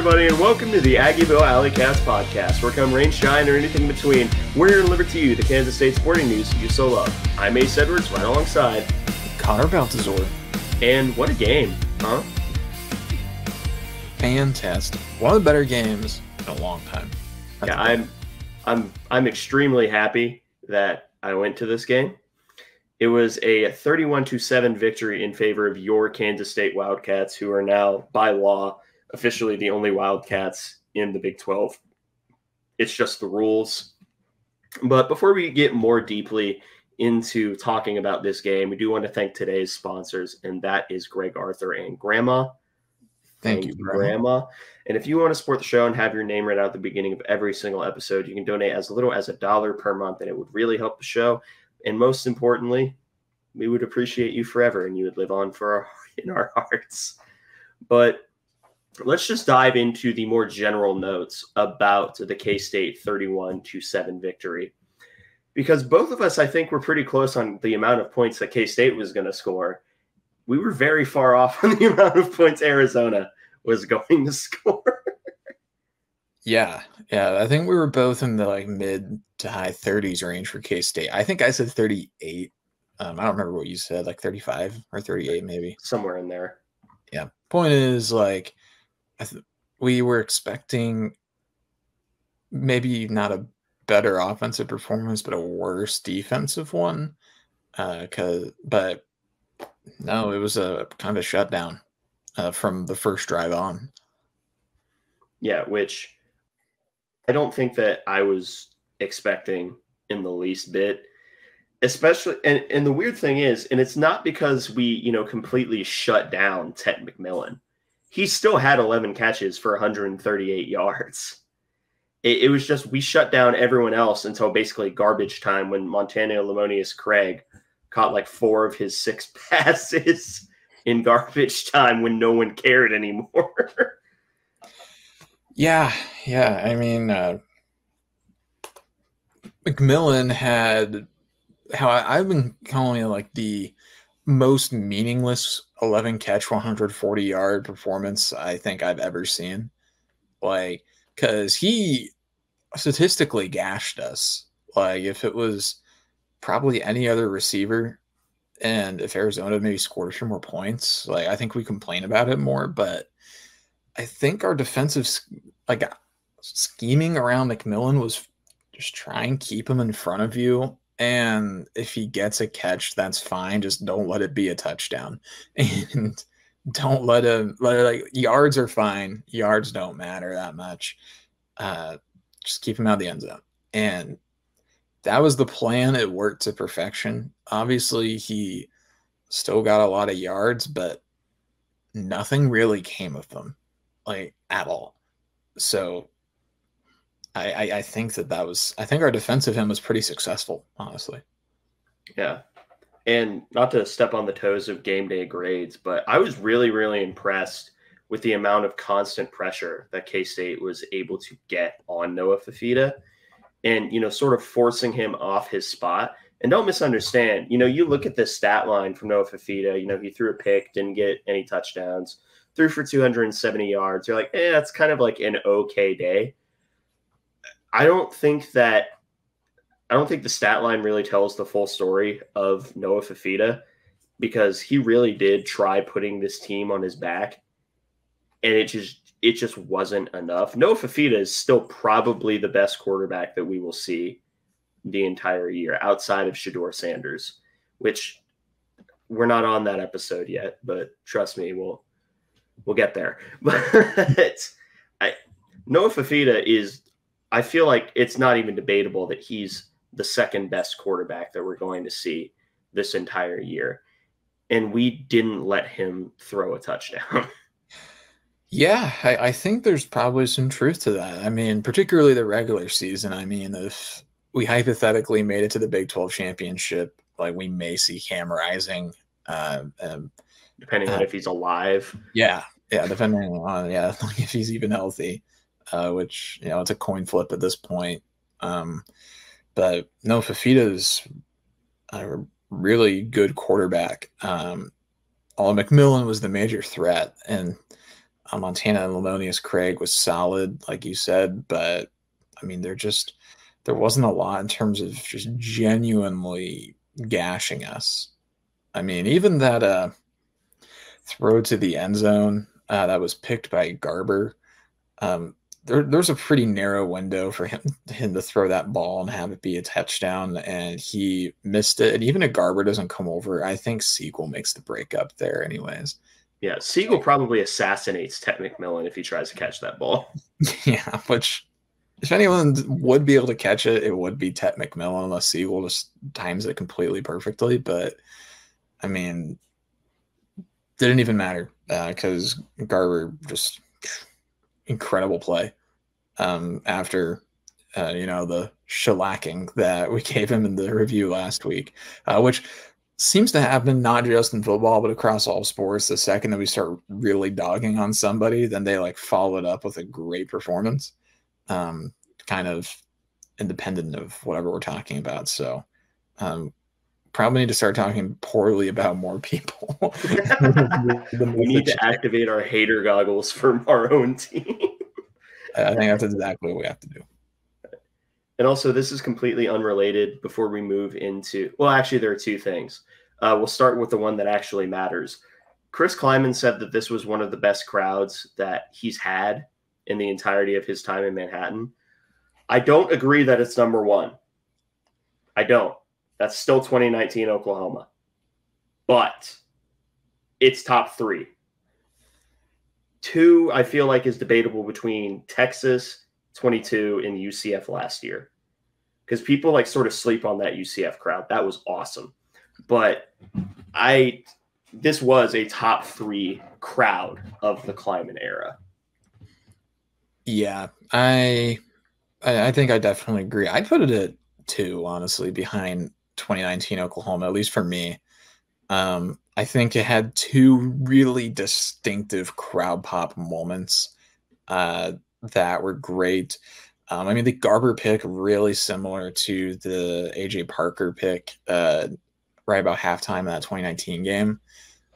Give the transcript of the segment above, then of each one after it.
everybody, and welcome to the Aggieville Alleycats podcast, where come rain, shine, or anything in between, we're here to deliver to you the Kansas State sporting news you so love. I'm Ace Edwards, right alongside Connor Baltazar. And what a game, huh? Fantastic. One of the better games in a long time. Yeah, I'm extremely happy that I went to this game. It was a 31-7 victory in favor of your Kansas State Wildcats, who are now, by law, officially the only Wildcats in the Big 12. It's just the rules. But before we get more deeply into talking about this game, we do want to thank today's sponsors, and that is Greg Arthur and Grandma. Thank you, Grandma. And if you want to support the show and have your name read out at the beginning of every single episode, you can donate as little as $1 per month, and it would really help the show. And most importantly, we would appreciate you forever, and you would live on in our hearts. But let's just dive into the more general notes about the K-State 31-7 victory. Because both of us, I think, were pretty close on the amount of points that K-State was going to score. We were very far off on the amount of points Arizona was going to score. Yeah. I think we were both in the mid to high 30s range for K-State. I think I said 38. I don't remember what you said, 35 or 38 maybe. Somewhere in there. Yeah. Point is, we were expecting maybe not a better offensive performance, but a worse defensive one. But no, it was a kind of a shutdown from the first drive on. Yeah, which I don't think that I was expecting in the least bit. Especially, and the weird thing is, and it's not because we, completely shut down Ted McMillan. He still had 11 catches for 138 yards. It was just we shut down everyone else until basically garbage time when Montana Lamonius Craig caught 4 of his 6 passes in garbage time when no one cared anymore. Yeah. I mean, McMillan had how I've been calling it the most meaningless 11 catch, 140 yard performance I think I've ever seen. Because he statistically gashed us. If it was probably any other receiver, and if Arizona maybe scored a few more points, I think we complain about it more. But I think our defensive scheming around McMillan was just try and keep him in front of you. And if he gets a catch, that's fine. Just don't let it be a touchdown. And don't let him yards are fine. Yards don't matter that much. Just keep him out of the end zone. And that was the plan. It worked to perfection. Obviously, he still got a lot of yards, but nothing really came of them, at all. So I think I think our defensive end was pretty successful, honestly. Yeah. And not to step on the toes of game day grades, but I was really, really impressed with the amount of constant pressure that K-State was able to get on Noah Fifita and, sort of forcing him off his spot. And don't misunderstand, you look at this stat line from Noah Fifita, he threw a pick, didn't get any touchdowns, threw for 270 yards. You're that's kind of an okay day. I don't think the stat line really tells the full story of Noah Fifita, because he really did try putting this team on his back, and it just wasn't enough. Noah Fifita is still probably the best quarterback that we will see the entire year outside of Shedeur Sanders, which we're not on that episode yet, but trust me, we'll get there. But Noah Fifita is, I feel like it's not even debatable that he's the second best quarterback that we're going to see this entire year. And we didn't let him throw a touchdown. Yeah, I think there's probably some truth to that. I mean, particularly the regular season. I mean, if we hypothetically made it to the Big 12 championship, we may see Cam Rising. Depending on if he's alive. Yeah, depending on, if he's even healthy. Which, it's a coin flip at this point. But no, Fifita's a really good quarterback. All McMillan was the major threat. And Montana and Lamonius Craig was solid, like you said, but I mean, there wasn't a lot in terms of just genuinely gashing us. I mean, even that throw to the end zone that was picked by Garber. There's a pretty narrow window for him to throw that ball and have it be a touchdown, and he missed it. And even if Garber doesn't come over, I think Siegel makes the break up there anyways. Yeah, Siegel probably assassinates Ted McMillan if he tries to catch that ball. Yeah, which if anyone would be able to catch it, it would be Ted McMillan unless Siegel just times it completely perfectly. But, I mean, didn't even matter because Garber just incredible play after, the shellacking that we gave him in the review last week, which seems to happen not just in football, but across all sports. The second that we start really dogging on somebody, then they like follow it up with a great performance, kind of independent of whatever we're talking about. So probably need to start talking poorly about more people. We need to activate our hater goggles for our own team. I think that's exactly what we have to do. And also, this is completely unrelated before we move into, well, actually, there are two things. We'll start with the one that actually matters. Chris Kleiman said that this was one of the best crowds that he's had in the entirety of his time in Manhattan. I don't agree that it's number one. I don't. That's still 2019 Oklahoma. But it's top three. Two, I feel like, is debatable between Texas 22 and UCF last year. Because people like sort of sleep on that UCF crowd. That was awesome. But this was a top three crowd of the Kleiman era. Yeah, I think I definitely agree. I'd put it at 2, honestly, behind 2019 Oklahoma, at least for me. I think it had 2 really distinctive crowd pop moments that were great. I mean, the Garber pick really similar to the AJ Parker pick right about halftime of that 2019 game.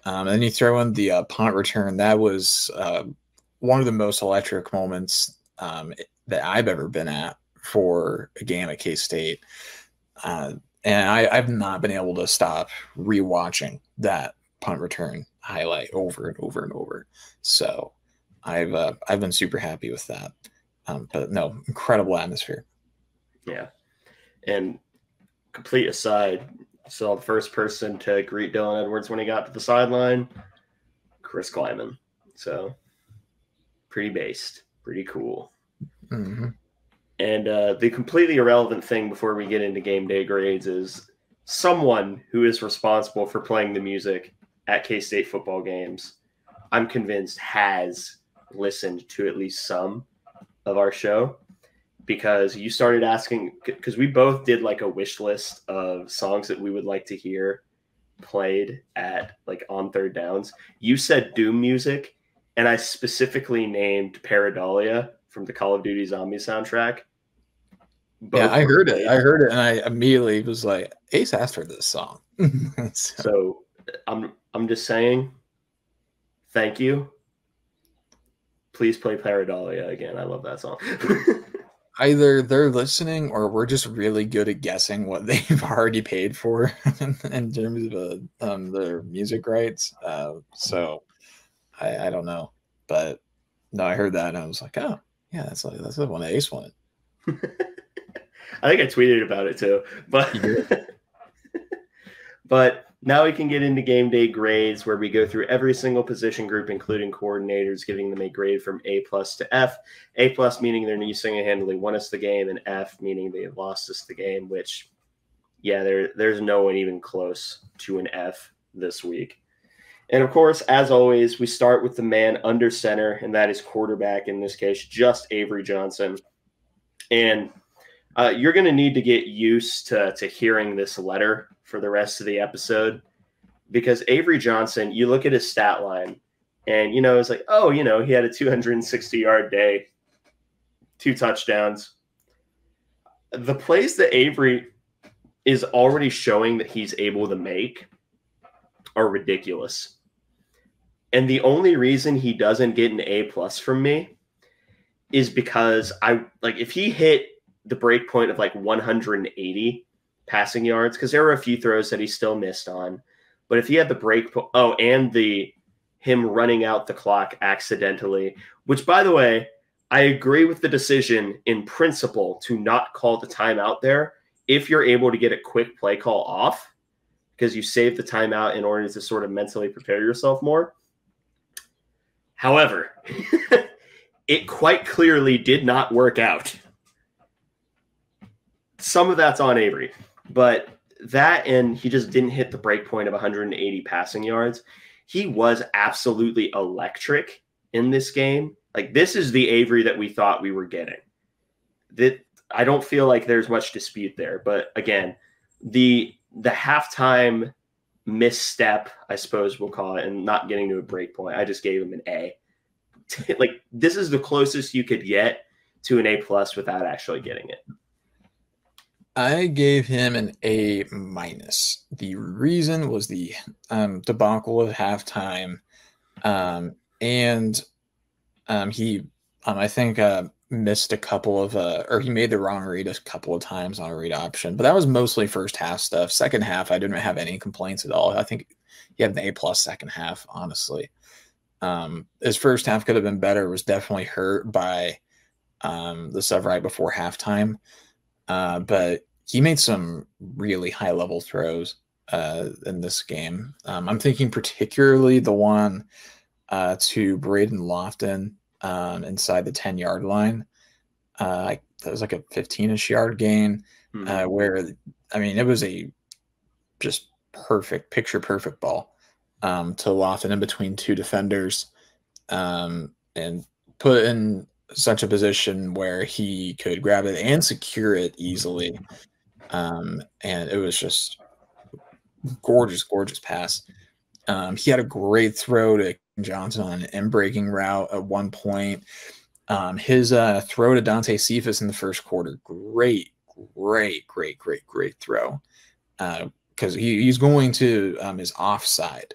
And then you throw in the punt return. That was one of the most electric moments that I've ever been at for a game at K-State. And I've not been able to stop rewatching that punt return highlight over and over and over. So I've been super happy with that. But no, incredible atmosphere. Yeah. And complete aside, saw the first person to greet Dylan Edwards when he got to the sideline, Chris Kleiman. So pretty based, pretty cool. Mm-hmm. And the completely irrelevant thing before we get into game day grades is someone who is responsible for playing the music at K-State football games, I'm convinced has listened to at least some of our show, because you started asking, because we both did like a wish list of songs that we would like to hear played at like on third downs. You said Doom music, and I specifically named Pareidolia from the Call of Duty Zombie soundtrack. Yeah, I heard it, and I immediately was like, Ace asked for this song. So I'm just saying, thank you. Please play Pareidolia again. I love that song. Either they're listening or we're just really good at guessing what they've already paid for in terms of their music rights. So I don't know, but no, I heard that and I was like, oh yeah, that's the one that Ace wanted. I think I tweeted about it too, but now we can get into game day grades, where we go through every single position group, including coordinators, giving them a grade from A+ to F. A+ meaning they're single-handedly won us the game, and F meaning they lost us the game, which, yeah, there's no one even close to an F this week. And, of course, as always, we start with the man under center, and that is quarterback, in this case, just Avery Johnson. And you're going to need to get used to hearing this letter for the rest of the episode, because Avery Johnson, you look at his stat line and, it's like, oh, he had a 260-yard day, 2 touchdowns. The plays that Avery is already showing that he's able to make are ridiculous. And the only reason he doesn't get an A plus from me is because if he hit the break point of like 180 passing yards, because there were a few throws that he still missed on, but if he had the break, and him running out the clock accidentally, which by the way, I agree with the decision in principle to not call the timeout there if you're able to get a quick play call off, because you save the timeout in order to sort of mentally prepare yourself more. However, it quite clearly did not work out. Some of that's on Avery, but that, and he just didn't hit the break point of 180 passing yards. He was absolutely electric in this game. Like, this is the Avery that we thought we were getting. I don't feel like there's much dispute there. But again, the halftime misstep, I suppose we'll call it, and not getting to a break point, I just gave him an A. Like, this is the closest you could get to an A plus without actually getting it. I gave him an A minus. The reason was the debacle of halftime, and he, I think, missed a couple of, or he made the wrong read a couple of times on a read option. But that was mostly first half stuff. Second half, I didn't have any complaints at all. I think he had an A plus second half, honestly. His first half could have been better. It was definitely hurt by the stuff right before halftime. But he made some really high-level throws in this game. I'm thinking particularly the one to Braden Lofton inside the 10-yard line. That was like a 15-ish yard gain where, I mean, it was a just picture-perfect ball to Lofton in between two defenders and put in such a position where he could grab it and secure it easily. And it was just gorgeous pass. He had a great throw to Johnson on an end-breaking route at one point. His throw to Dante Cephas in the first quarter, great throw. Because he's going to his offside.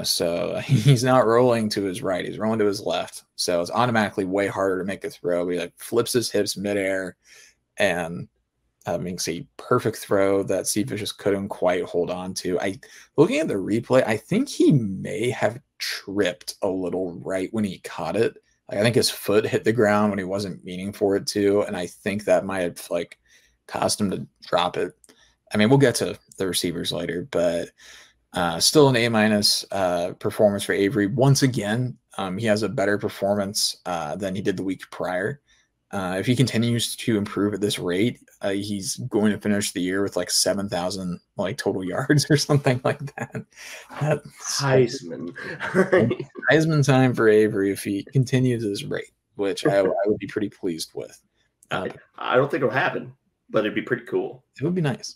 So he's not rolling to his right. He's rolling to his left. So it's automatically way harder to make a throw. He like flips his hips midair and makes a perfect throw that Cephas just couldn't quite hold on to. Looking at the replay, I think he may have tripped a little right when he caught it. Like, I think his foot hit the ground when he wasn't meaning for it to, and I think that might have like caused him to drop it. I mean, we'll get to the receivers later, but still an A-minus performance for Avery. Once again, he has a better performance than he did the week prior. If he continues to improve at this rate, he's going to finish the year with like 7,000 like total yards or something like that. Heisman. Heisman time for Avery if he continues his rate, which I would be pretty pleased with. I don't think it'll happen, but it'd be pretty cool. It would be nice.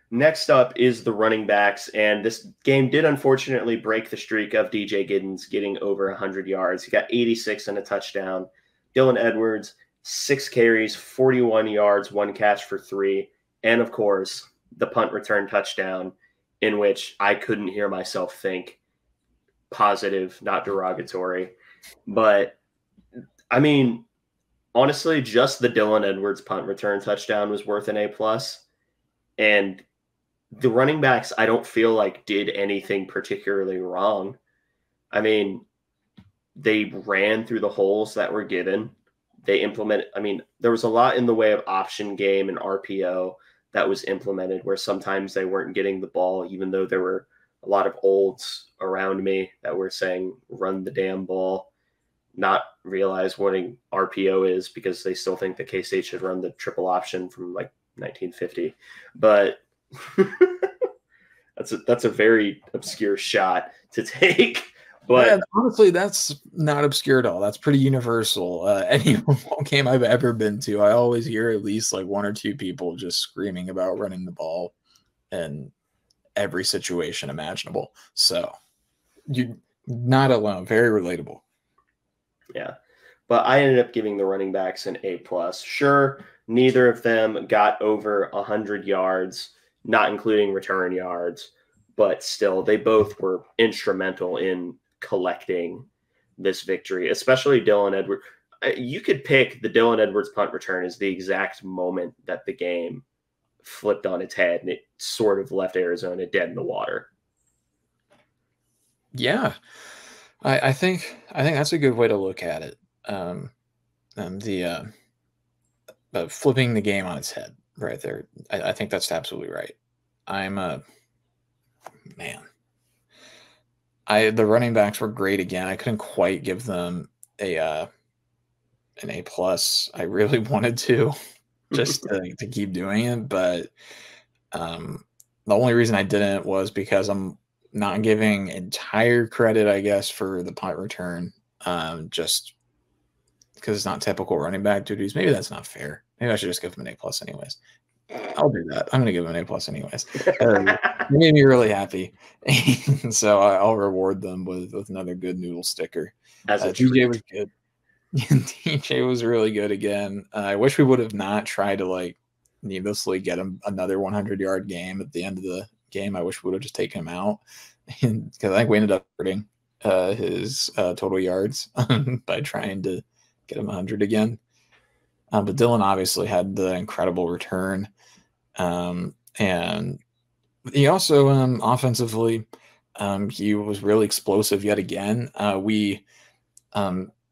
Next up is the running backs, and this game did unfortunately break the streak of DJ Giddens getting over 100 yards. He got 86 and a touchdown. Dylan Edwards, 6 carries, 41 yards, 1 catch for 3, and of course, the punt return touchdown, in which I couldn't hear myself think. Positive, not derogatory. But, I mean, honestly, just the Dylan Edwards punt return touchdown was worth an A+. And the running backs, I don't feel like did anything particularly wrong. I mean, they ran through the holes that were given. They implemented, I mean, there was a lot in the way of option game and RPO that was implemented where sometimes they weren't getting the ball, even though there were a lot of olds around me that were saying, run the damn ball, not realize what an RPO is because they still think that K-State should run the triple option from like 1950. But that's a very obscure shot to take. But yeah, honestly, that's not obscure at all. That's pretty universal. Any football game I've ever been to, I always hear at least like 1 or 2 people just screaming about running the ball in every situation imaginable. So you're not alone. Very relatable. Yeah. But I ended up giving the running backs an A+. Sure, neither of them got over 100 yards, not including return yards. but still, they both were instrumental in collecting this victory, especially Dylan Edwards. You could pick the Dylan Edwards punt return as the exact moment that the game flipped on its head and it sort of left Arizona dead in the water. Yeah, I think that's a good way to look at it. Flipping the game on its head right there. I think that's absolutely right. The running backs were great again. I couldn't quite give them an A+. I really wanted to just to keep doing it, but the only reason I didn't was because I'm not giving entire credit, I guess, for the punt return, just because it's not typical running back duties. Maybe that's not fair. Maybe I should just give him an A+ anyways. I'll do that. I'm going to give him an A+ anyways. They made me really happy. So I'll reward them with another good noodle sticker. DJ was good. DJ was really good again. I wish we would have not tried to needlessly get him another 100-yard game at the end of the game. I wish we would have just taken him out, because I think we ended up hurting his total yards by trying to get him 100 again. But Dylan obviously had the incredible return. And he also, offensively, he was really explosive yet again. We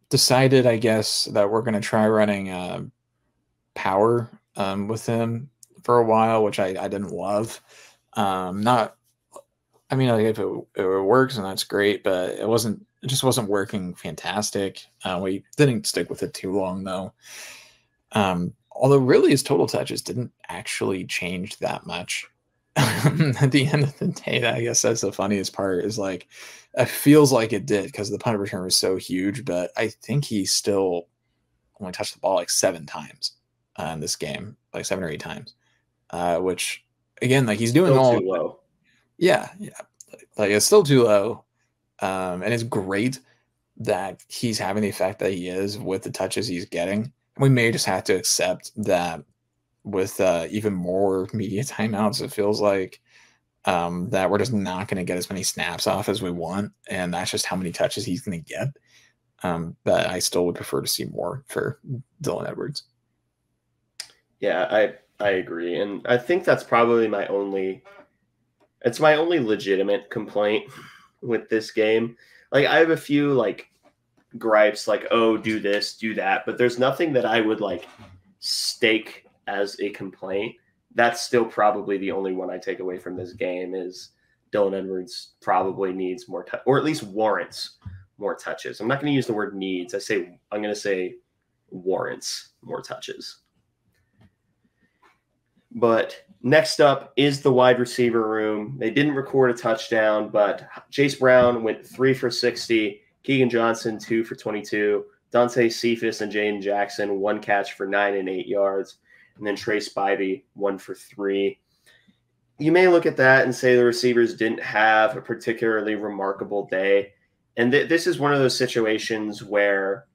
decided, I guess, that we're going to try running power with him for a while, which I didn't love. If it works, and that's great, but it just wasn't working fantastic. We didn't stick with it too long, though. Although really his total touches didn't actually change that much. At the end of the day, I guess that's the funniest part, is it feels like it did because the punt return was so huge, but I think he still only touched the ball 7 times in this game, 7 or 8 times, which again, he's doing still all too low. Yeah. It's still too low. And it's great that he's having the effect that he is with the touches he's getting. We may just have to accept that with even more media timeouts, it feels like that we're just not going to get as many snaps off as we want. And that's just how many touches he's going to get. But I still would prefer to see more for Dylan Edwards. Yeah, I agree. And I think that's probably my only legitimate complaint with this game. I have a few gripes, oh, do this, do that, but there's nothing that I would stake as a complaint. That's still probably the only one I take away from this game is Dylan Edwards probably needs more or at least warrants more touches. I'm not going to use the word needs. I'm going to say warrants more touches. But next up is the wide receiver room. They didn't record a touchdown, but Chase Brown went 3 for 60. Keegan Johnson, 2 for 22. Dante Cephas and Jaden Jackson, 1 catch for 9 and 8 yards. And then Trey Spivey, 1 for 3. You may look at that and say the receivers didn't have a particularly remarkable day. And this is one of those situations where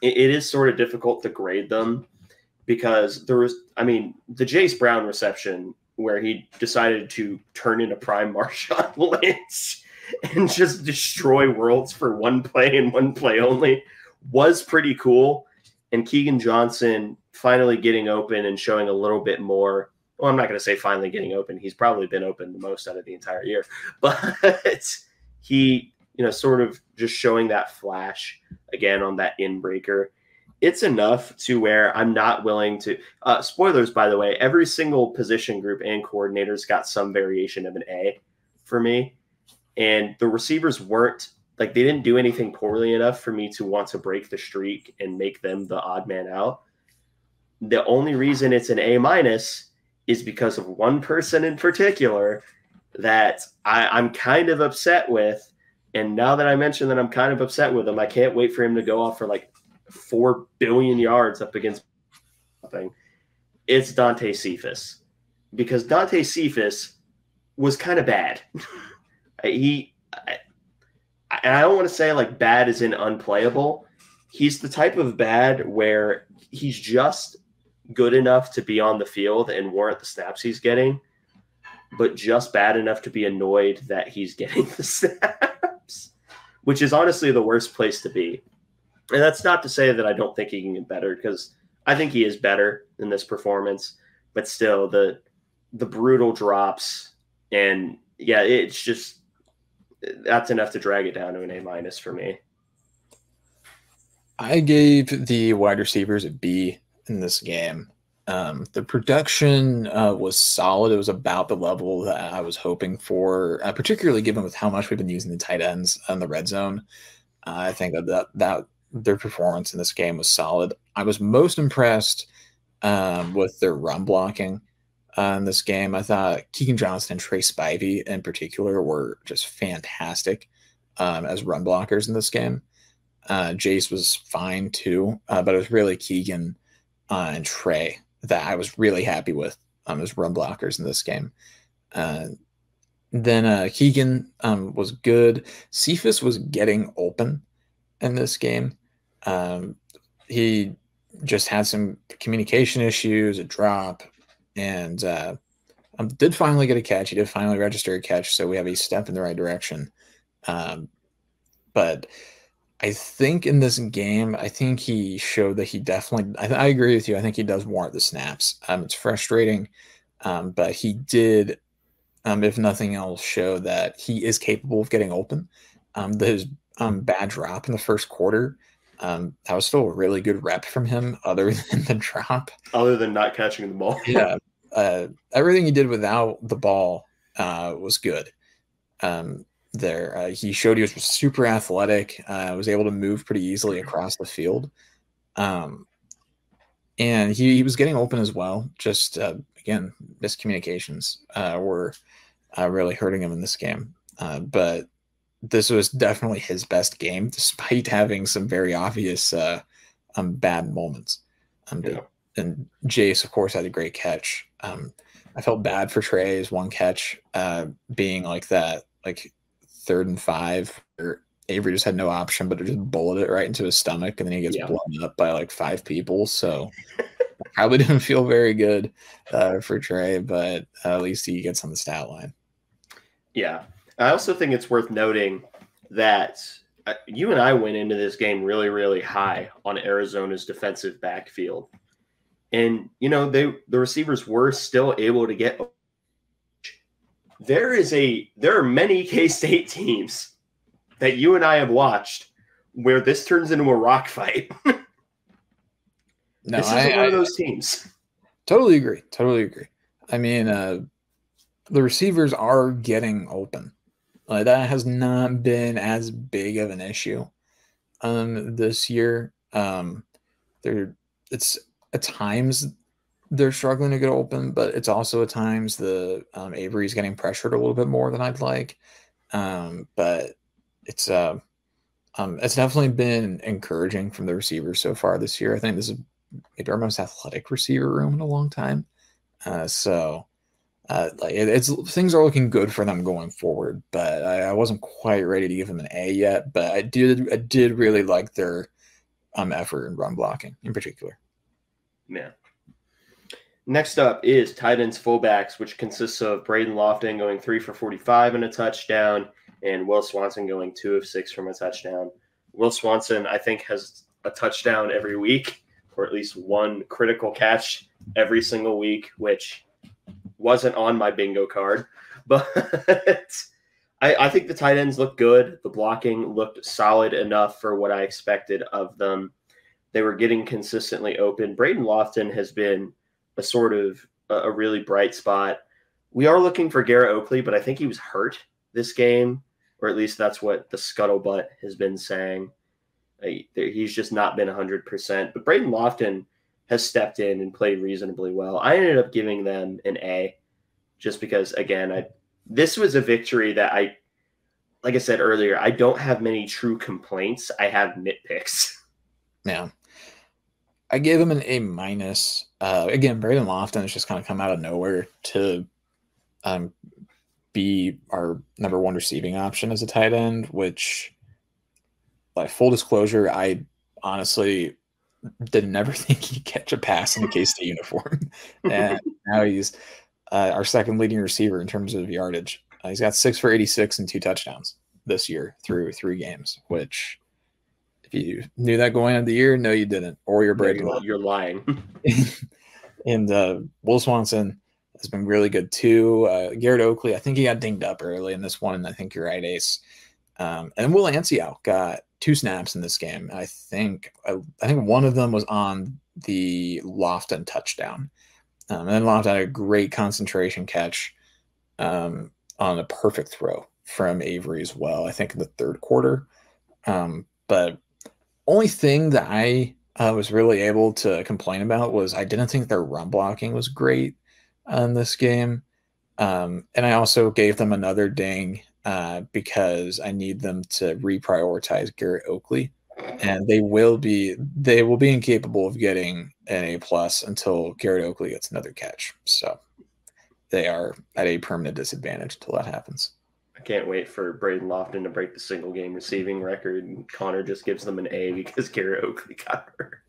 it is sort of difficult to grade them because the Chase Brown reception where he decided to turn into prime Marshawn Lynch and just destroy worlds for one play and one play only was pretty cool. And Keegan Johnson finally getting open and showing a little bit more. Well, I'm not going to say finally getting open. He's probably been open the most out of the entire year. But he, sort of just showing that flash again on that in-breaker. It's enough to where I'm not willing to spoilers, by the way, every single position group and coordinators got some variation of an A for me. And the receivers weren't they didn't do anything poorly enough for me to want to break the streak and make them the odd man out. The only reason it's an A- is because of one person in particular that I'm kind of upset with. And now that I mentioned that I'm kind of upset with him, I can't wait for him to go off for 4 billion yards up against something. It's Dante Cephas, because Dante Cephas was kind of bad. I don't want to say bad as in unplayable. He's the type of bad where he's just good enough to be on the field and warrant the snaps he's getting. but just bad enough to be annoyed that he's getting the snaps, which is honestly the worst place to be. And that's not to say that I don't think he can get better, because I think he is better in this performance, but still the brutal drops, and yeah, it's just, that's enough to drag it down to an A- for me. I gave the wide receivers a B in this game. The production was solid. It was about the level that I was hoping for, particularly given with how much we've been using the tight ends in the red zone. I think that their performance in this game was solid. I was most impressed with their run blocking in this game. I thought Keegan Johnson and Trey Spivey in particular were just fantastic as run blockers in this game. Jace was fine too, but it was really Keegan and Trey that I was really happy with as run blockers in this game. Then Keegan was good. Cephas was getting open in this game. He just had some communication issues, a drop, and did finally get a catch. He did finally register a catch, so we have a step in the right direction. But I think in this game, I think he showed that he definitely, I agree with you. I think he does warrant the snaps. It's frustrating, but he did, if nothing else, show that he is capable of getting open. His bad drop in the first quarter, that was still a really good rep from him other than the drop. Other than not catching the ball. Yeah. Everything he did without the ball was good. He showed he was super athletic, was able to move pretty easily across the field. And he was getting open as well. Just, again, miscommunications were really hurting him in this game. But this was definitely his best game, despite having some very obvious bad moments. Yeah. And Jace, of course, had a great catch. I felt bad for Trey's one catch being like that, like 3rd and 5, where Avery just had no option but to just bullet it right into his stomach, and then he gets blown up by like 5 people. So probably didn't feel very good for Trey, but at least he gets on the stat line. Yeah. I also think it's worth noting that you and I went into this game really, really high on Arizona's defensive backfield. And, the receivers were still able to get. There are many K-State teams that you and I have watched where this turns into a rock fight. This isn't one of those teams. Totally agree. I mean, the receivers are getting open. That has not been as big of an issue this year. It's at times they're struggling to get open, but it's also at times the Avery's getting pressured a little bit more than I'd like. But it's definitely been encouraging from the receivers so far this year. I think this is maybe our most athletic receiver room in a long time. Things are looking good for them going forward, but I wasn't quite ready to give them an A yet. But I did really like their effort in run blocking in particular. Yeah. Next up is tight ends fullbacks, which consists of Braden Lofton going 3 for 45 and a touchdown, and Will Swanson going 2 of 6 from a touchdown. Will Swanson, I think, has a touchdown every week, or at least one critical catch every single week, which wasn't on my bingo card. But I think the tight ends look good. The blocking looked solid enough for what I expected of them. They were getting consistently open. Braden Lofton has been a sort of a really bright spot. We are looking for Garrett Oakley, but I think he was hurt this game, or at least that's what the scuttlebutt has been saying. He's just not been 100%. But Braden Lofton has stepped in and played reasonably well. I ended up giving them an A just because, again, this was a victory that like I said earlier, I don't have many true complaints. I have nitpicks. Yeah. I gave him an A-. Again, Braden Lofton has just kind of come out of nowhere to be our number 1 receiving option as a tight end, which, like, full disclosure, I honestly did never think he'd catch a pass in a K-State uniform. And now he's our second leading receiver in terms of yardage. He's got 6 for 86 and 2 touchdowns this year through 3 games, which if you knew that going into the year, no, you didn't, or you're Braden. No, you're lying. And Will Swanson has been really good too. Garrett Oakley, I think he got dinged up early in this one. I think you're right, Ace. And Will Ancio got 2 snaps in this game. I think one of them was on the Lofton touchdown. And then Lofton had a great concentration catch on a perfect throw from Avery as well, I think in the third quarter. But only thing that I was really able to complain about was I didn't think their run blocking was great in this game. And I also gave them another ding because I need them to reprioritize Garrett Oakley. And they will be incapable of getting an A+ until Garrett Oakley gets another catch. So they are at a permanent disadvantage until that happens. I can't wait for Braden Lofton to break the single game receiving record, and Connor just gives them an A because Garrett Oakley got hurt.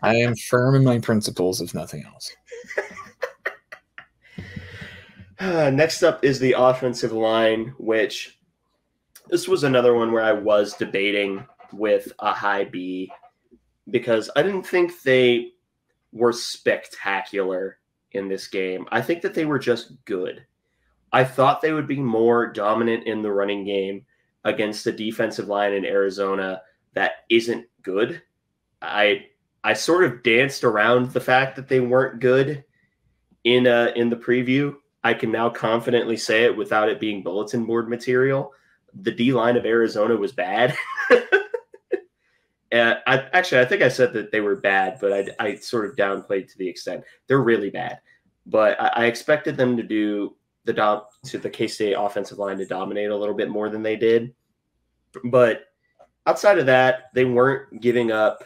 I am firm in my principles, if nothing else. Next up is the offensive line, which this was another one where I was debating with a high B because I didn't think they were spectacular in this game. I think that they were just good. I thought they would be more dominant in the running game against the defensive line in Arizona that isn't good. I sort of danced around the fact that they weren't good in the preview. I can now confidently say it without it being bulletin board material. The D-line of Arizona was bad. I think I said that they were bad, but I sort of downplayed to the extent. They're really bad. But I expected them to do the K-State offensive line to dominate a little bit more than they did. But outside of that, they weren't giving up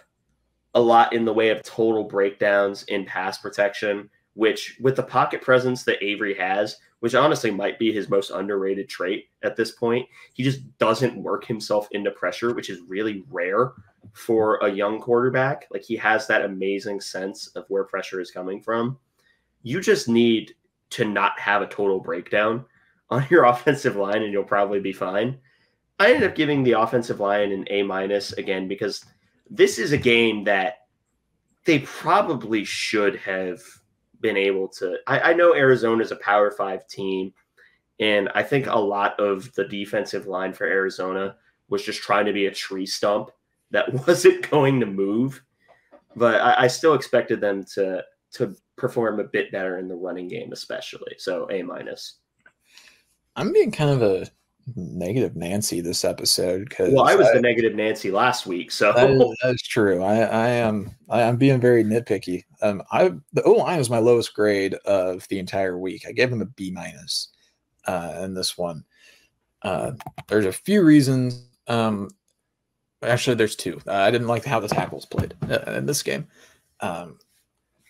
a lot in the way of total breakdowns in pass protection, which with the pocket presence that Avery has, which honestly might be his most underrated trait at this point, he just doesn't work himself into pressure, which is really rare for a young quarterback. Like, he has that amazing sense of where pressure is coming from. You just need to not have a total breakdown on your offensive line and you'll probably be fine. I ended up giving the offensive line an A- again, because this is a game that they probably should have been able to. I know Arizona is a Power 5 team, and I think a lot of the defensive line for Arizona was just trying to be a tree stump that wasn't going to move. But I still expected them to perform a bit better in the running game, especially. So A-. I'm being kind of a negative Nancy this episode because I was the negative Nancy last week, so that's true. I'm being very nitpicky. The O-line was my lowest grade of the entire week. I gave them a B- in this one. There's a few reasons. Actually, there's 2. I didn't like how the tackles played in this game.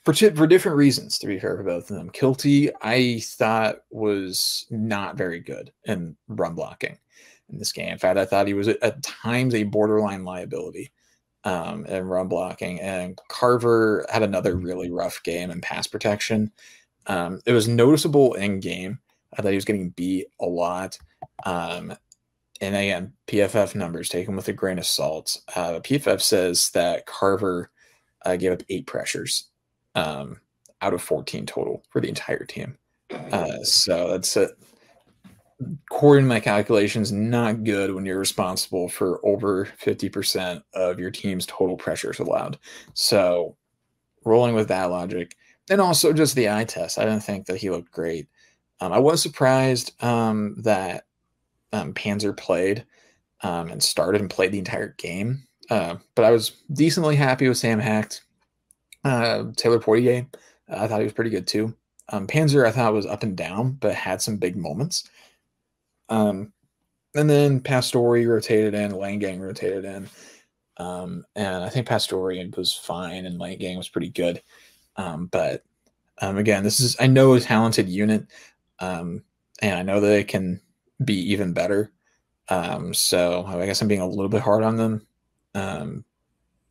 For different reasons, to be fair, for both of them. Kilty, I thought, was not very good in run blocking in this game. In fact, I thought he was at times a borderline liability in run blocking. And Carver had another really rough game in pass protection. It was noticeable in game. I thought he was getting beat a lot. And again, PFF numbers, take them with a grain of salt. PFF says that Carver gave up 8 pressures out of 14 total for the entire team. So that's according to my calculations, not good when you're responsible for over 50% of your team's total pressures allowed. So rolling with that logic, and also just the eye test, I didn't think that he looked great. I was surprised that Panzer played and started and played the entire game. But I was decently happy with Sam Hackett. Taylor Poitier, I thought he was pretty good too. Panzer, I thought was up and down, but had some big moments. And then Pastore rotated in, Langang rotated in. And I think Pastore was fine and Langang was pretty good. But again, I know a talented unit. And I know that it can be even better. So I guess I'm being a little bit hard on them.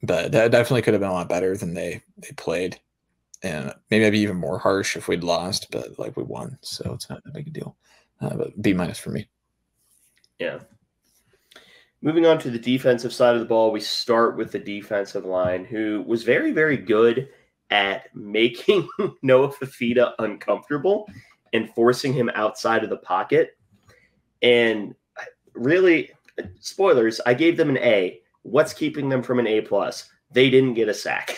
But that definitely could have been a lot better than they played. And maybe I'd be even more harsh if we'd lost, but like we won, so it's not that big a deal. But B- for me. Yeah. Moving on to the defensive side of the ball, we start with the defensive line, who was very, very good at making Noah Fafita uncomfortable and forcing him outside of the pocket. And really, spoilers, I gave them an A. What's keeping them from an A+? They didn't get a sack.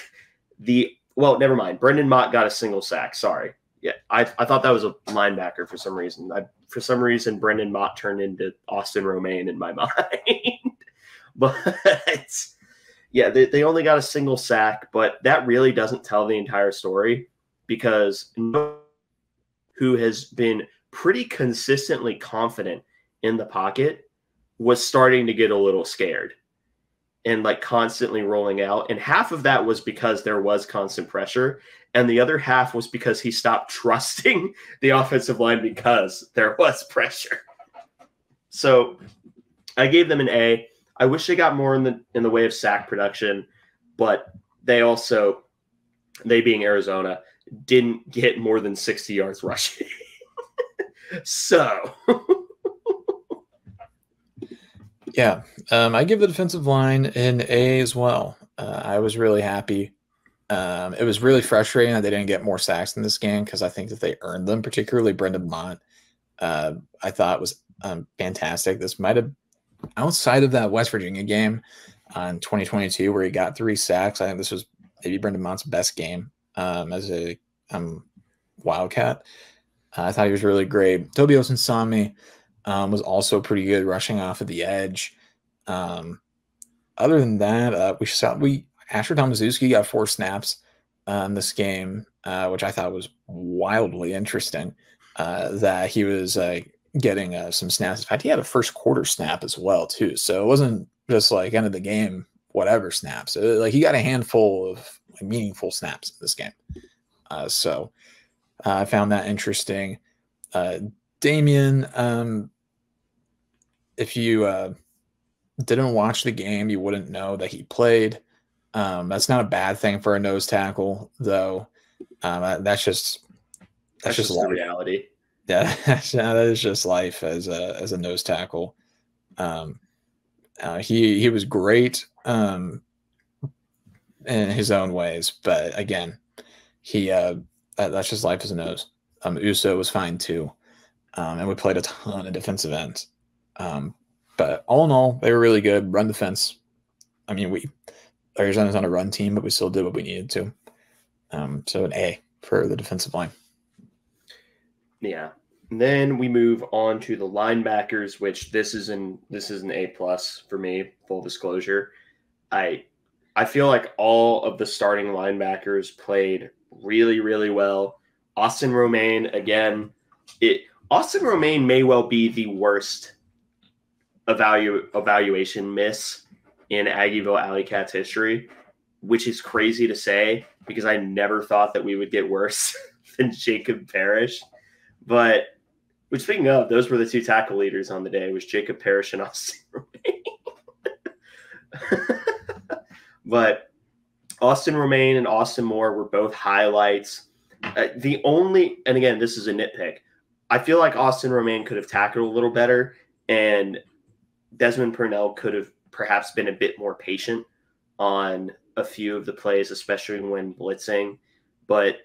Well, never mind. Brendan Mott got a single sack. Sorry. Yeah, I thought that was a linebacker for some reason. For some reason, Brendan Mott turned into Austin Romaine in my mind. But yeah, they only got a single sack, but that really doesn't tell the entire story because who has been pretty consistently confident in the pocket was starting to get a little scared and like constantly rolling out. And half of that was because there was constant pressure. And the other half was because he stopped trusting the offensive line because there was pressure. So I gave them an A. I wish they got more in the way of sack production, but they being Arizona, didn't get more than 60 yards rushing. So yeah, I give the defensive line an A as well. I was really happy. It was really frustrating that they didn't get more sacks in this game because I think that they earned them, particularly Brendan Mott. I thought was fantastic. This might have, outside of that West Virginia game in 2022 where he got 3 sacks, I think this was maybe Brendan Mott's best game as a Wildcat. I thought he was really great. Toby Osinsami was also pretty good rushing off of the edge. Other than that, Asher Tomaszewski got 4 snaps in this game, which I thought was wildly interesting. That he was getting some snaps. In fact, he had a first quarter snap as well too. So it wasn't just like end of the game, whatever snaps. Like he got a handful of meaningful snaps in this game. So I found that interesting. Damian, if you didn't watch the game, you wouldn't know that he played. That's not a bad thing for a nose tackle, though. That's just the reality. Yeah, that is just life as a nose tackle. He was great in his own ways, but again, that's just life as a nose. Uso was fine too, and we played a ton of defensive ends. But all in all, they were really good. Run defense. I mean, Arizona's on a run team, but we still did what we needed to. So an A for the defensive line. Yeah. And then we move on to the linebackers, which this is an A+ for me, full disclosure. I feel like all of the starting linebackers played really, really well. Austin Romaine, again, Austin Romaine may well be the worst evaluation miss in Aggieville Alleycats history, which is crazy to say because I never thought that we would get worse than Jacob Parrish. But speaking of, those were the 2 tackle leaders on the day, was Jacob Parrish and Austin Romaine. But Austin Romaine and Austin Moore were both highlights. And again, this is a nitpick, I feel like Austin Romaine could have tackled a little better, and Desmond Purnell could have perhaps been a bit more patient on a few of the plays, especially when blitzing. But,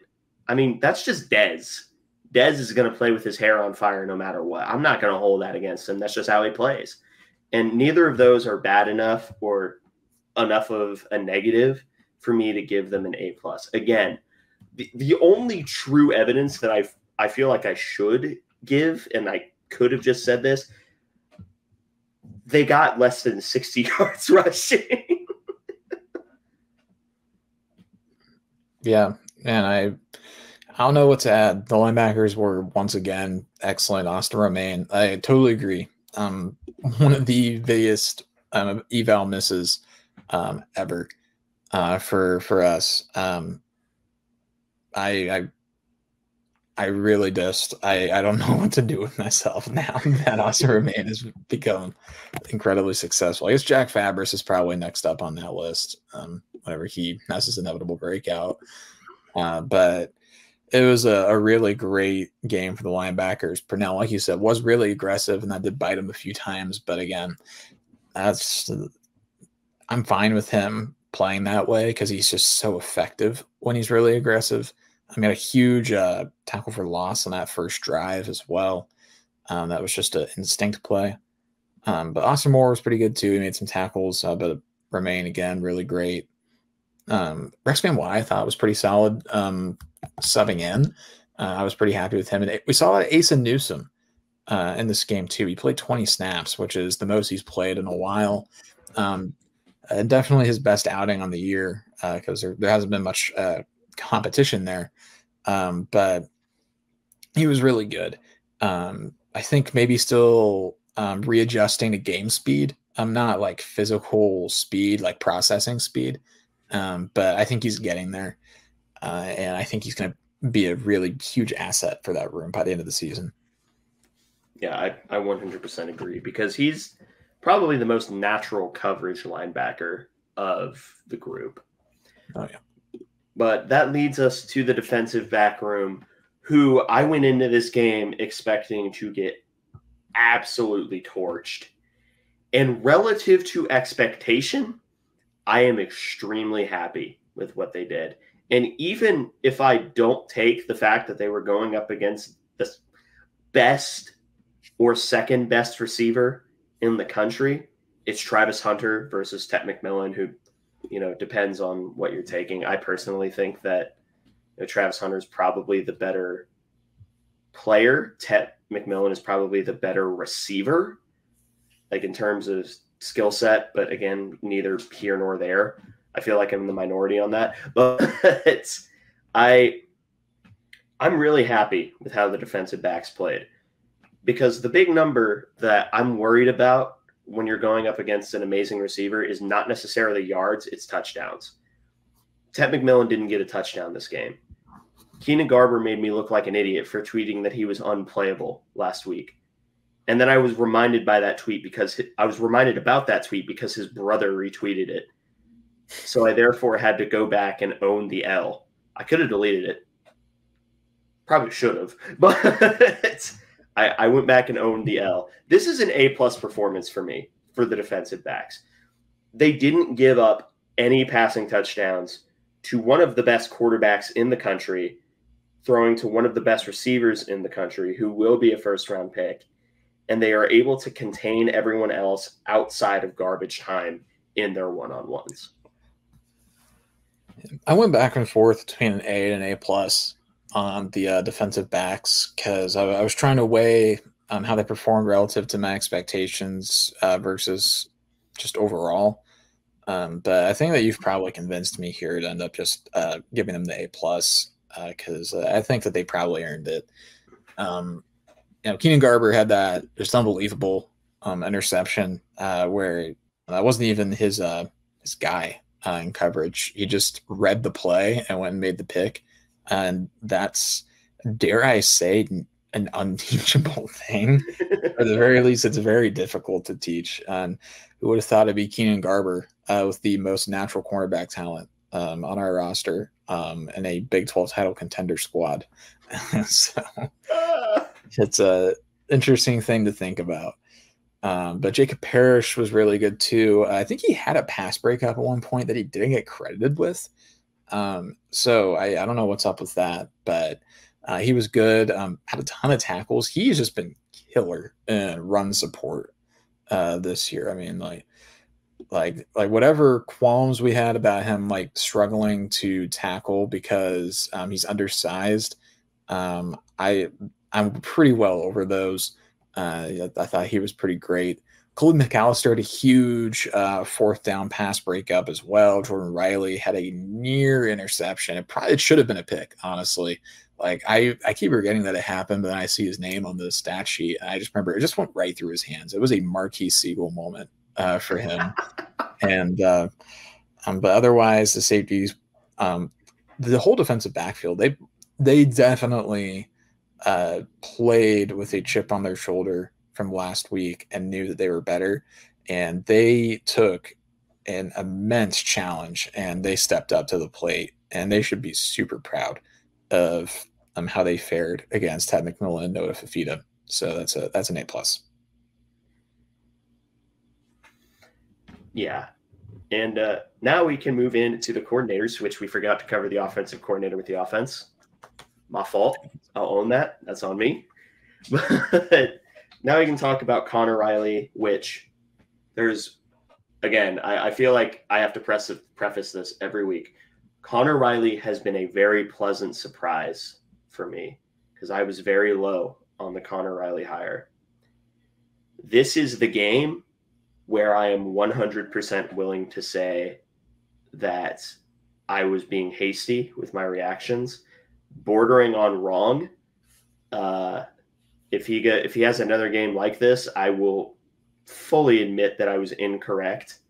I mean, that's just Dez. Dez is going to play with his hair on fire no matter what. I'm not going to hold that against him. That's just how he plays. And neither of those are bad enough or enough of a negative for me to give them an A+. Again, the only true evidence that I feel like I should give, and I could have just said this, they got less than 60 yards rushing. Yeah, and I don't know what to add. The linebackers were once again excellent. Austin Romaine, I totally agree. One of the biggest eval misses ever for us. I really just I don't know what to do with myself now that Austin Romaine has become incredibly successful. I guess Jack Fabris is probably next up on that list whenever he has his inevitable breakout. But It was a really great game for the linebackers. Purnell, like you said, was really aggressive, and that did bite him a few times. But again, I'm fine with him playing that way because he's just so effective when he's really aggressive. I mean, a huge tackle for loss on that first drive as well. That was just an instinct play. But Austin Moore was pretty good too. He made some tackles, but Remain again really great. Rex Van Wy I thought was pretty solid subbing in. I was pretty happy with him. And we saw Asa Newsom in this game too. He played 20 snaps, which is the most he's played in a while. Definitely his best outing on the year because there hasn't been much competition there. But he was really good. I think maybe still readjusting to game speed. I'm not like physical speed, like processing speed. But I think he's getting there. And I think he's going to be a really huge asset for that room by the end of the season. Yeah, I 100% agree because he's probably the most natural coverage linebacker of the group. Oh, yeah. But that leads us to the defensive back room, who I went into this game expecting to get absolutely torched. And relative to expectation, I am extremely happy with what they did. And even if I don't take the fact that they were going up against the best or second best receiver in the country, it's Travis Hunter versus Tet McMillan, who, depends on what you're taking. I personally think that Travis Hunter is probably the better player. Tet McMillan is probably the better receiver, like in terms of skill set, but again, neither here nor there. I feel like I'm in the minority on that, but I'm really happy with how the defensive backs played, because the big number that I'm worried about when you're going up against an amazing receiver is not necessarily yards, it's touchdowns. Tet McMillan didn't get a touchdown this game. Keenan Garber made me look like an idiot for tweeting that he was unplayable last week. And then I was reminded about that tweet because his brother retweeted it. So I therefore had to go back and own the L. I could have deleted it. Probably should have. But I went back and owned the L. This is an A-plus performance for me, for the defensive backs. They didn't give up any passing touchdowns to one of the best quarterbacks in the country, throwing to one of the best receivers in the country, who will be a first-round pick. And they are able to contain everyone else outside of garbage time in their one-on-ones. I went back and forth between an A and an A+ on the defensive backs because I was trying to weigh how they performed relative to my expectations versus just overall. But I think that you've probably convinced me here to end up just giving them the A+ because I think that they probably earned it. Keenan Garber had that just unbelievable interception where that wasn't even his guy in coverage. He just read the play and went and made the pick. And that's, dare I say, an unteachable thing. At the very least, it's very difficult to teach. And who would have thought it'd be Keenan Garber with the most natural cornerback talent on our roster in a Big 12 title contender squad. So it's a interesting thing to think about. But Jacob Parrish was really good too. I think he had a pass breakup at one point that he didn't get credited with. So I don't know what's up with that, but he was good. Had a ton of tackles. He's just been killer in run support this year. I mean, like whatever qualms we had about him, like struggling to tackle because he's undersized. I'm pretty well over those. I thought he was pretty great. Colton McAllister had a huge fourth down pass breakup as well. Jordan Riley had a near interception. It should have been a pick, honestly. Like I keep forgetting that it happened, but then I see his name on the stat sheet. And I just remember it just went right through his hands. It was a Marquis Siegel moment for him. And but otherwise, the safeties, the whole defensive backfield, they definitely played with a chip on their shoulder from last week and knew that they were better, and they took an immense challenge and they stepped up to the plate, and they should be super proud of how they fared against Ted McMillan and Noah Fafita. So that's an A+. Yeah. And now we can move into the coordinators, which we forgot to cover the offensive coordinator with the offense. My fault. I'll own that. That's on me. But now we can talk about Connor Riley, which there's, again, I feel like I have to preface this every week. Connor Riley has been a very pleasant surprise for me because I was very low on the Connor Riley hire. This is the game where I am 100% willing to say that I was being hasty with my reactions, bordering on wrong. If he has another game like this, I will fully admit that I was incorrect.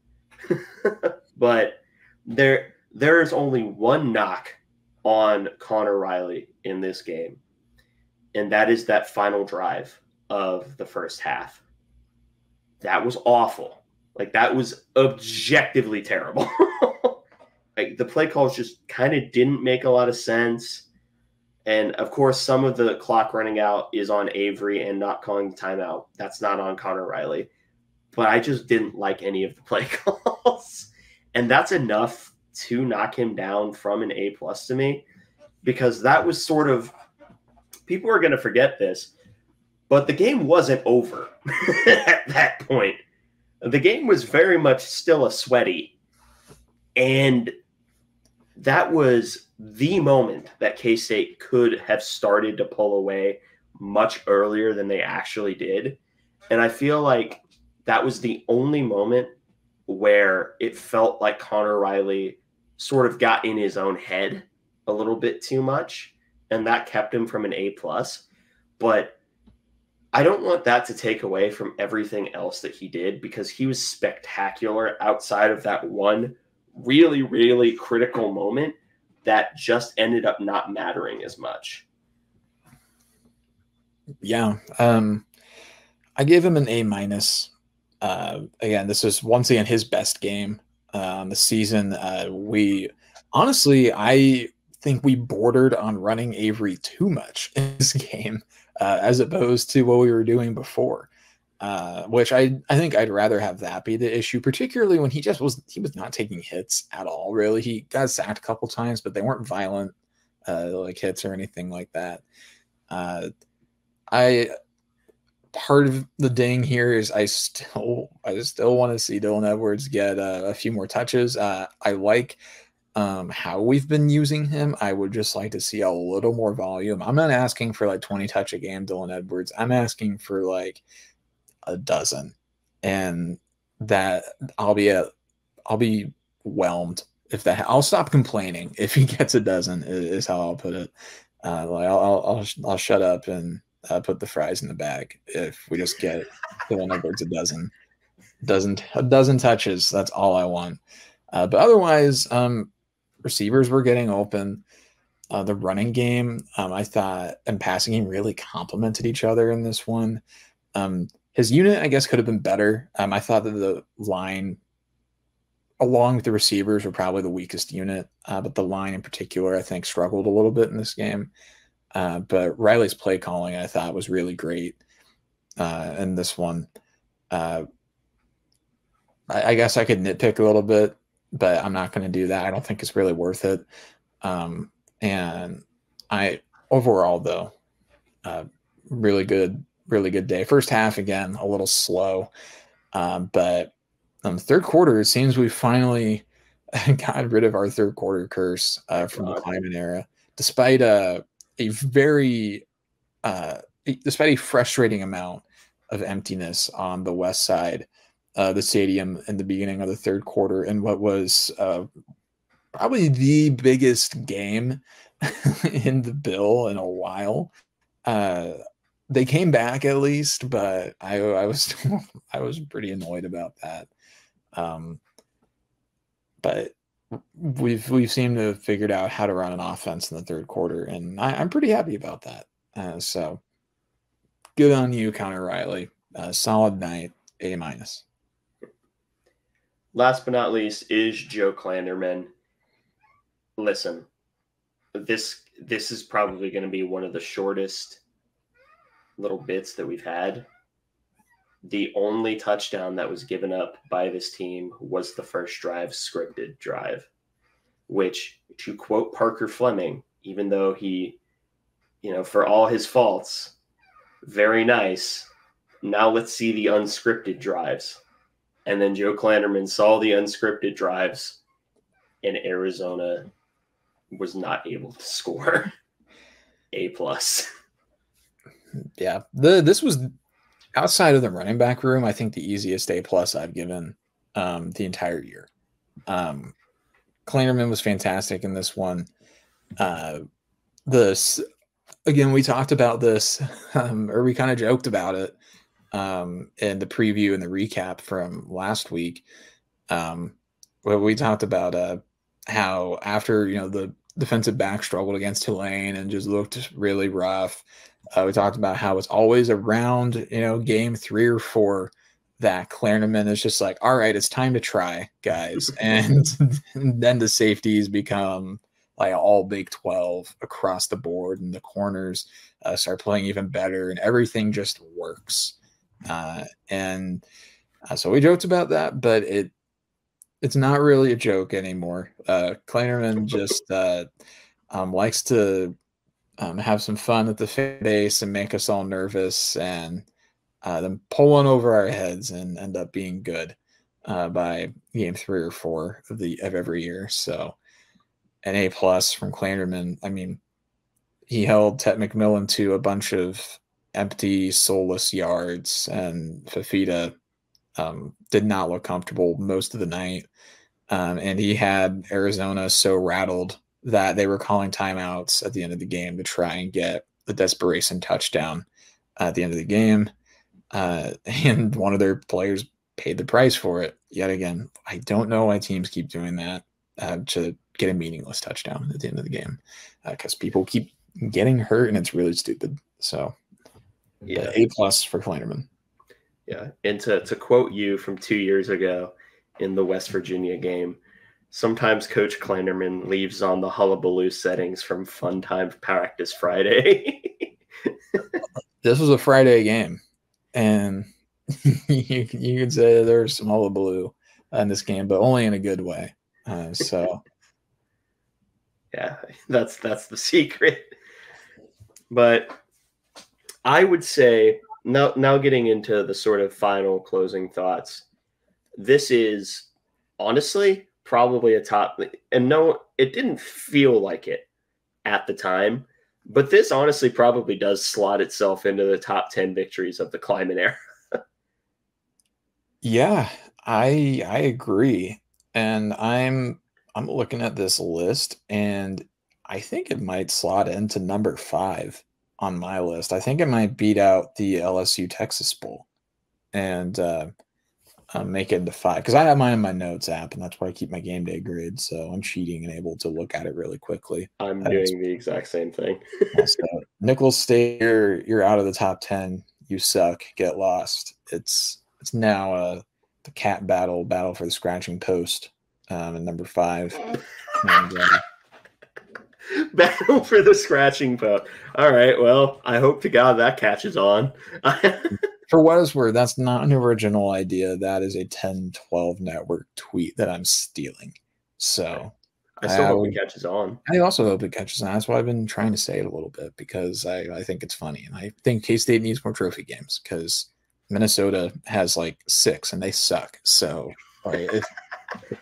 But there's only one knock on Connor Riley in this game, and that is that final drive of the first half. That was awful. Like, that was objectively terrible. Like, the play calls just kind of didn't make a lot of sense. And, of course, some of the clock running out is on Avery and not calling the timeout. That's not on Connor Riley. But I just didn't like any of the play calls. And that's enough to knock him down from an A+ to me, because that was sort of – people are going to forget this. But the game wasn't over at that point. The game was very much still a sweaty. And that was the moment that K-State could have started to pull away much earlier than they actually did. And I feel like that was the only moment where it felt like Connor Riley sort of got in his own head a little bit too much. And that kept him from an A+. But I don't want that to take away from everything else that he did, because he was spectacular outside of that one really, really critical moment that just ended up not mattering as much. Yeah. I gave him an A-. Again, this was once again his best game this season. I think we bordered on running Avery too much in this game, as opposed to what we were doing before, which I think I'd rather have that be the issue, particularly when he was not taking hits at all. Really, he got sacked a couple times, but they weren't violent like hits or anything like that. Part of the ding here is I still want to see Dylan Edwards get a few more touches. I like how we've been using him. I would just like to see a little more volume. I'm not asking for like 20 touch a game, Dylan Edwards. I'm asking for like a dozen, and that I'll be whelmed if that. I'll stop complaining if he gets a dozen. Is how I'll put it. Like I'll shut up and put the fries in the bag if we just get Dylan Edwards a dozen touches. That's all I want. But otherwise, receivers were getting open. The running game, I thought, and passing game really complemented each other in this one. His unit, I guess, could have been better. I thought that the line, along with the receivers, were probably the weakest unit, but the line in particular, I think, struggled a little bit in this game. But Riley's play calling, I thought, was really great in this one. I guess I could nitpick a little bit, but I'm not going to do that. I don't think it's really worth it. And overall, though, really good day. First half, again, a little slow. But third quarter, it seems we finally got rid of our third quarter curse from the Kleiman era, despite a frustrating amount of emptiness on the west side the stadium in the beginning of the third quarter, and what was probably the biggest game in the Bill in a while. They came back at least, but I was pretty annoyed about that. But we've seemed to have figured out how to run an offense in the third quarter, and I'm pretty happy about that. So good on you, Connor Riley. Solid night, A-. Last but not least is Joe Klanderman. Listen, this this is probably going to be one of the shortest little bits that we've had. The only touchdown that was given up by this team was the first drive, scripted drive, which, to quote Parker Fleming, even though he, for all his faults, very nice. Now let's see the unscripted drives. And then Joe Klanderman saw the unscripted drives, and Arizona was not able to score A+. Yeah, this was outside of the running back room, I think the easiest A+ I've given the entire year. Klanderman was fantastic in this one. Again, we talked about this, or we kind of joked about it in the preview and the recap from last week. Where we talked about how after the defensive back struggled against Tulane and just looked really rough. We talked about how it's always around, game 3 or 4 that Klanderman is just like, all right, it's time to try, guys. And then the safeties become like all Big 12 across the board, and the corners start playing even better, and everything just works. So we joked about that, but it's not really a joke anymore. Klanderman just likes to have some fun at the fan base and make us all nervous, and then pull one over our heads and end up being good by game 3 or 4 of every year. So an A+ from Klanderman. I mean, he held Tet McMillan to a bunch of empty, soulless yards, and Fafita did not look comfortable most of the night. And he had Arizona so rattled that they were calling timeouts at the end of the game to try and get the desperation touchdown at the end of the game. And one of their players paid the price for it yet again. I don't know why teams keep doing that to get a meaningless touchdown at the end of the game, because people keep getting hurt and it's really stupid. So yeah, A+ for Klanderman. Yeah, and to quote you from 2 years ago in the West Virginia game, sometimes Coach Klanderman leaves on the hullabaloo settings from Fun Time Practice Friday. This was a Friday game, and you could say there was some hullabaloo in this game, but only in a good way. So yeah, that's the secret. But I would say now getting into the sort of final closing thoughts, this is honestly probably a top, and no, it didn't feel like it at the time, but this honestly probably does slot itself into the top 10 victories of the Kleiman era. Yeah, I agree. And I'm looking at this list, and I think it might slot into number 5 on my list. I think it might beat out the LSU Texas Bowl and make it into 5, because I have mine in my notes app, and that's where I keep my game day grade. So I'm cheating and able to look at it really quickly. I'm doing the exact same thing. So Nicholls State, you're out of the top 10. You suck. Get lost. It's now the cat battle for the scratching post in number 5. And, battle for the scratching post. All right. Well, I hope to God that catches on. For what it's worth, that's not an original idea. That is a 10-12 network tweet that I'm stealing. So I still hope it catches on. I also hope it catches on. That's why I've been trying to say it a little bit, because I think it's funny. And I think K-State needs more trophy games, because Minnesota has like 6 and they suck. So if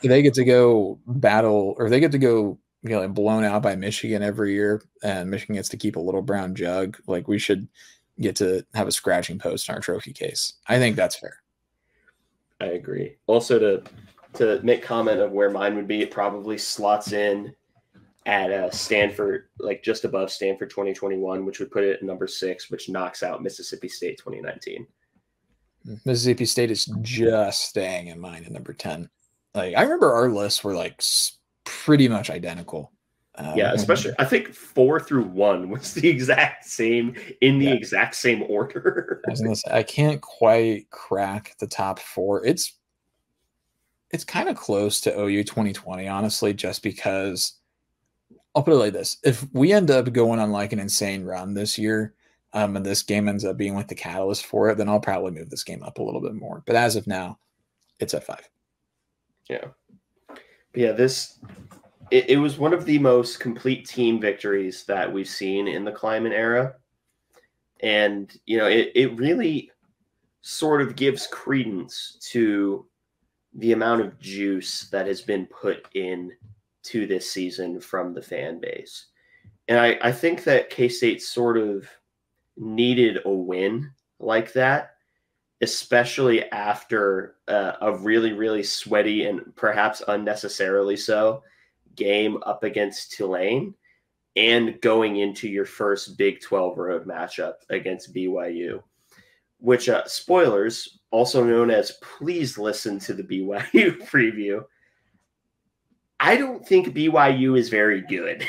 they get to go battle, or if they get to go blown out by Michigan every year, and Michigan gets to keep a little brown jug, like, we should get to have a scratching post in our trophy case. I think that's fair. I agree. Also, to make comment of where mine would be, it probably slots in at Stanford, like just above Stanford 2021, which would put it at number 6, which knocks out Mississippi State 2019. Mississippi State is just staying in mine at number 10. Like, I remember our lists were like pretty much identical. Yeah, especially I think 4 through 1 was the exact same in the exact same order. I can't quite crack the top 4. It's kind of close to OU 2020, honestly, just because I'll put it like this: if we end up going on like an insane run this year, and this game ends up being like the catalyst for it, then I'll probably move this game up a little bit more. But as of now, it's at 5. Yeah. Yeah, it was one of the most complete team victories that we've seen in the Kleiman era. And, it really sort of gives credence to the amount of juice that has been put in to this season from the fan base. And I think that K-State sort of needed a win like that, especially after a really, really sweaty and perhaps unnecessarily so game up against Tulane and going into your first Big 12 road matchup against BYU, which, spoilers, also known as please listen to the BYU preview. I don't think BYU is very good,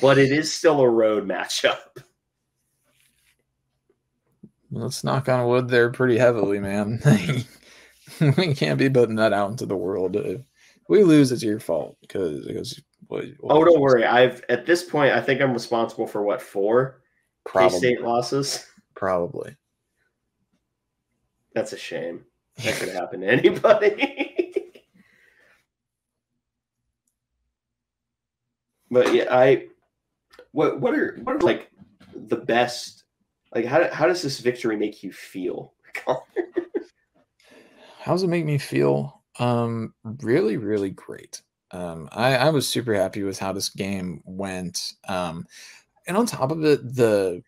but it is still a road matchup. Let's knock on wood there pretty heavily, man. We can't be putting that out into the world. If we lose, it's your fault because don't worry. At this point, I think I'm responsible for 4 K-State losses. Probably. That's a shame. That could happen to anybody. But yeah, what are like the best? Like how does this victory make you feel? How does it make me feel? Really, really great. I was super happy with how this game went. And on top of it, the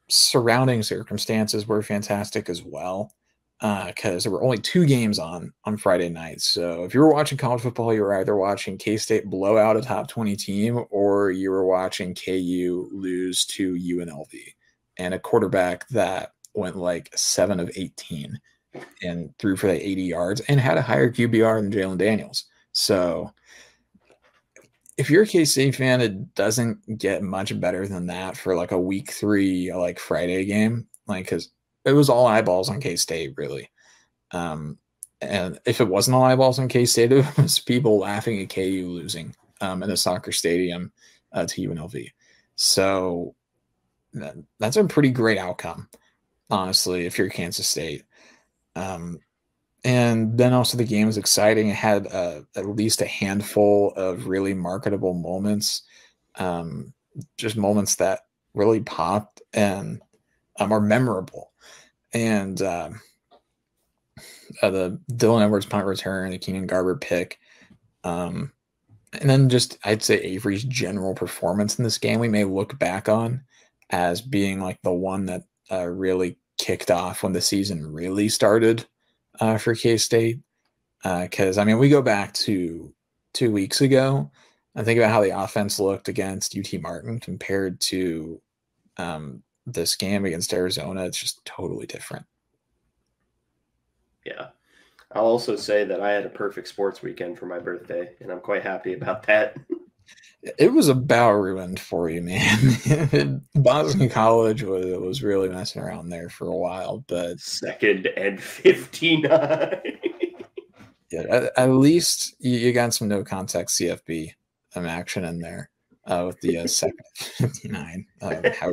surrounding circumstances were fantastic as well. Because there were only 2 games on Friday night. So if you were watching college football, you were either watching K-State blow out a top 20 team, or you were watching KU lose to UNLV and a quarterback that went like 7 of 18 and threw for like 80 yards and had a higher QBR than Jalen Daniels. So if you're a K-State fan, it doesn't get much better than that for like a week 3, like Friday game, like, because it was all eyeballs on K-State, really. And if it wasn't all eyeballs on K-State, it was people laughing at KU losing in a soccer stadium to UNLV. So that's a pretty great outcome, honestly, if you're Kansas State. And then also the game was exciting. It had at least a handful of really marketable moments, just moments that really popped and are memorable. And the Dylan Edwards punt return, the Keenan Garber pick, and then just I'd say Avery's general performance in this game we may look back on as being like the one that really kicked off when the season really started for K-State. Because, I mean, we go back to 2 weeks ago and think about how the offense looked against UT Martin compared to this game against Arizona. It's just totally different. Yeah. I'll also say that I had a perfect sports weekend for my birthday, and I'm quite happy about that. It was about ruined for you, man. Boston College was really messing around there for a while, but 2nd and 59. Yeah, at least you got some no contact CFB action in there with the 2nd and 59. How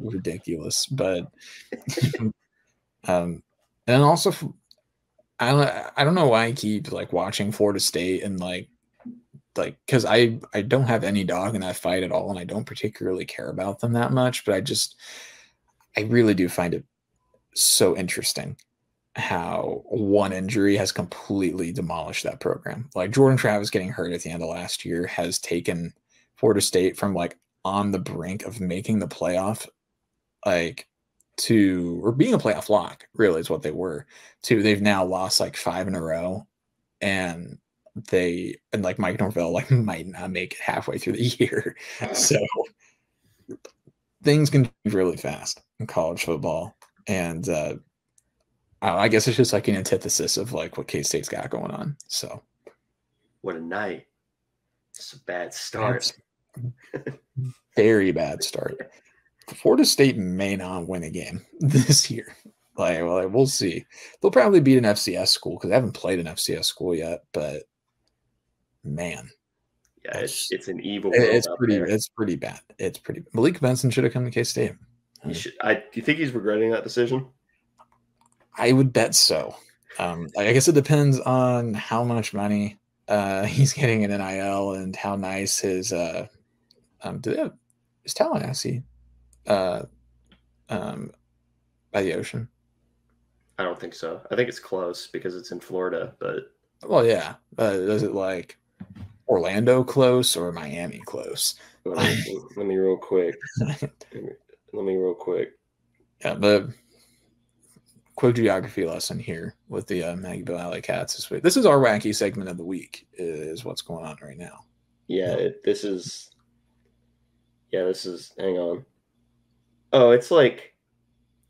ridiculous, but and also I don't know why I keep like watching Florida State and like because I don't have any dog in that fight at all, and I don't particularly care about them that much, but I really do find it so interesting how one injury has completely demolished that program. Like Jordan Travis getting hurt at the end of last year has taken Florida State from like on the brink of making the playoff, like or being a playoff lock, really is what they were, to they've now lost like 5 in a row, and like Mike Norvell like might not make it halfway through the year. So things can move really fast in college football, and I guess it's just like an antithesis of like what K-State's got going on. So what a night. It's a bad start. Very bad start. Florida State may not win a game this year. Like, we'll see. They'll probably beat an FCS school because they haven't played an FCS school yet, but man. Yeah, it's an evil world It's out pretty. there. It's pretty bad. It's pretty. Malik Benson should have come to K-State. Do you think he's regretting that decision? I would bet so. I guess it depends on how much money he's getting in NIL and how nice his do they have is Tallahassee by the ocean? I don't think so. I think it's close because it's in Florida, but Well, yeah. Is it like Orlando close or Miami close? let me real quick. Let me real quick. Yeah, the quick geography lesson here with the Aggieville Alleycats this week. This is our wacky segment of the week. Is what's going on right now. Yeah, this is. Hang on. Oh, it's like,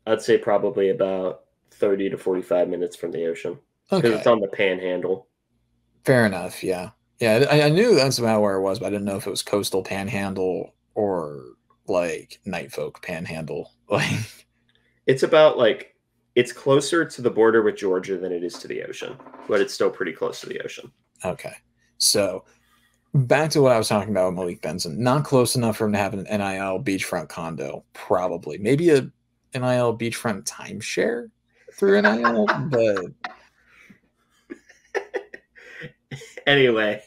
I'd say probably about 30 to 45 minutes from the ocean because it's on the Panhandle. Fair enough. Yeah. Yeah. I knew that's about where it was, but I didn't know if it was coastal Panhandle or like night folk Panhandle. Like, it's about like, it's closer to the border with Georgia than it is to the ocean, but it's still pretty close to the ocean. Okay. So back to what I was talking about with Malik Benson. Not close enough for him to have an NIL beachfront condo, probably. Maybe a NIL beachfront timeshare through NIL, but anyway,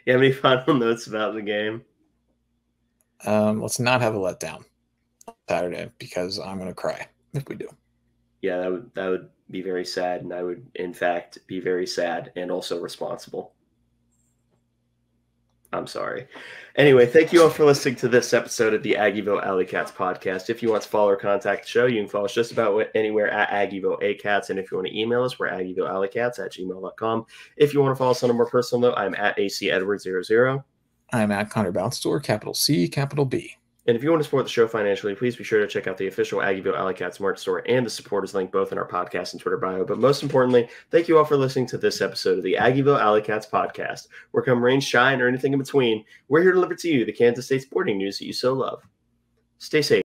you have any final notes about the game? Let's not have a letdown Saturday because I'm going to cry if we do. Yeah, that would be very sad, and I would, in fact, be very sad and also responsible. I'm sorry. Anyway, thank you all for listening to this episode of the Aggieville Alleycats podcast. If you want to follow or contact the show, you can follow us just about anywhere at Aggieville Alleycats. And if you want to email us, we're AggievilleAlleycats@gmail.com. If you want to follow us on a more personal note, I'm at ACEdwards00. I'm at Connor Bounce capital C, capital B. And if you want to support the show financially, please be sure to check out the official Aggieville Alleycats merch store and the supporters link both in our podcast and Twitter bio. But most importantly, thank you all for listening to this episode of the Aggieville Alleycats podcast. Where come rain, shine, or anything in between, we're here to deliver to you the Kansas State sporting news that you so love. Stay safe.